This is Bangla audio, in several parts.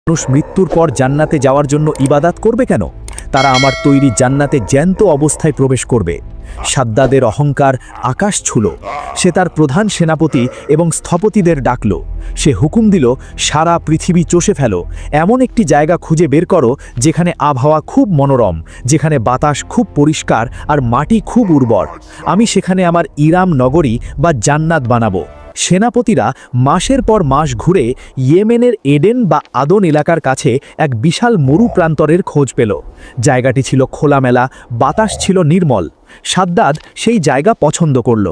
মানুষ মৃত্যুর পর জান্নাতে যাওয়ার জন্য ইবাদত করবে কেন? তারা আমার তৈরি জান্নাতে জ্যান্ত অবস্থায় প্রবেশ করবে। সাদ্দাদের অহংকার আকাশ ছুল। সে তার প্রধান সেনাপতি এবং স্থপতিদের ডাকল। সে হুকুম দিল, সারা পৃথিবী চষে ফেলো, এমন একটি জায়গা খুঁজে বের করো যেখানে আবহাওয়া খুব মনোরম, যেখানে বাতাস খুব পরিষ্কার আর মাটি খুব উর্বর। আমি সেখানে আমার ইরাম নগরী বা জান্নাত বানাবো। সেনাপতিরা মাসের পর মাস ঘুরে ইয়েমেনের এডেন বা আদন এলাকার কাছে এক বিশাল মরু প্রান্তরের খোঁজ পেল। জায়গাটি ছিল খোলামেলা, বাতাস ছিল নির্মল। সাদ্দাদ সেই জায়গা পছন্দ করল।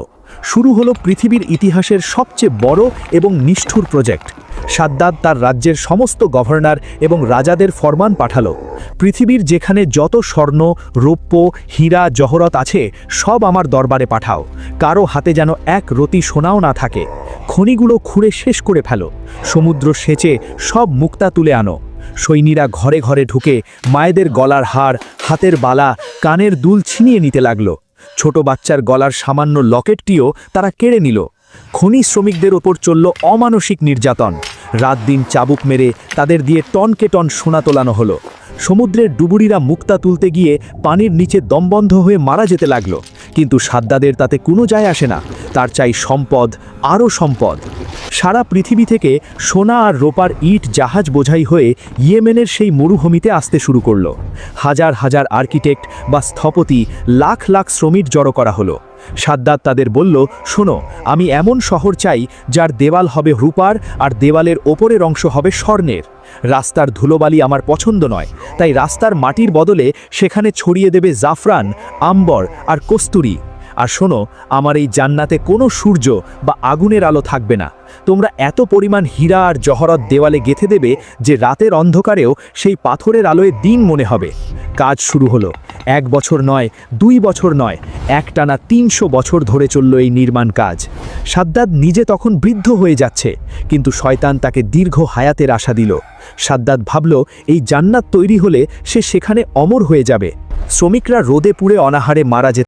শুরু হলো পৃথিবীর ইতিহাসের সবচেয়ে বড় এবং নিষ্ঠুর প্রজেক্ট। সাদ্দাদ তার রাজ্যের সমস্ত গভর্নর এবং রাজাদের ফরমান পাঠালো, পৃথিবীর যেখানে যত স্বর্ণ, রৌপ্য, হীরা জহরত আছে সব আমার দরবারে পাঠাও। কারো হাতে যেন এক রতি সোনাও না থাকে। খনিগুলো খুঁড়ে শেষ করে ফেলো। সমুদ্র সেচে সব মুক্তা তুলে আনো। সৈন্যরা ঘরে ঘরে ঢুকে মায়েদের গলার হার, হাতের বালা, কানের দুল ছিনিয়ে নিতে লাগলো। ছোট বাচ্চার গলার সামান্য লকেটটিও তারা কেড়ে নিল। খনি শ্রমিকদের ওপর চলল অমানসিক নির্যাতন। রাত দিন চাবুক মেরে তাদের দিয়ে টনকে টন সোনা তোলানো হলো। সমুদ্রের ডুবুরিরা মুক্তা তুলতে গিয়ে পানির নিচে দমবন্ধ হয়ে মারা যেতে লাগলো। কিন্তু সাদ্দাদের তাতে কোনো যায় আসে না। তার চাই সম্পদ, আরও সম্পদ। সারা পৃথিবী থেকে সোনা আর রূপার ইট জাহাজ বোঝাই হয়ে ইয়েমেনের সেই মরুভূমিতে আসতে শুরু করলো। হাজার হাজার আর্কিটেক্ট বা স্থপতি, লাখ লাখ শ্রমিক জড়ো করা হলো। সাদ্দাদ তাদের বলল, শোনো, আমি এমন শহর চাই যার দেওয়াল হবে রূপার আর দেওয়ালের ওপরের অংশ হবে স্বর্ণের। রাস্তার ধুলোবালি আমার পছন্দ নয়, তাই রাস্তার মাটির বদলে সেখানে ছড়িয়ে দেবে জাফরান, আম্বর আর কস্তুরি। আর শোনো, আমার এই জান্নাতে কোনো সূর্য বা আগুনের আলো থাকবে না। তোমরা এত পরিমাণ হীরা আর জহরত দেওয়ালে গেঁথে দেবে যে রাতের অন্ধকারেও সেই পাথরের আলোয় দিন মনে হবে। কাজ শুরু হলো। 1 বছর নয়, 2 বছর নয়, একটানা 300 বছর ধরে চলল এই নির্মাণ কাজ। সাদ্দাদ নিজে তখন বৃদ্ধ হয়ে যাচ্ছে, কিন্তু শয়তান তাকে দীর্ঘ হায়াতের আশা দিল। সাদ্দাদ ভাবল, এই জান্নাত তৈরি হলে সে সেখানে অমর হয়ে যাবে। শ্রমিকরা রোদে পুড়ে অনাহারে মারা যেত।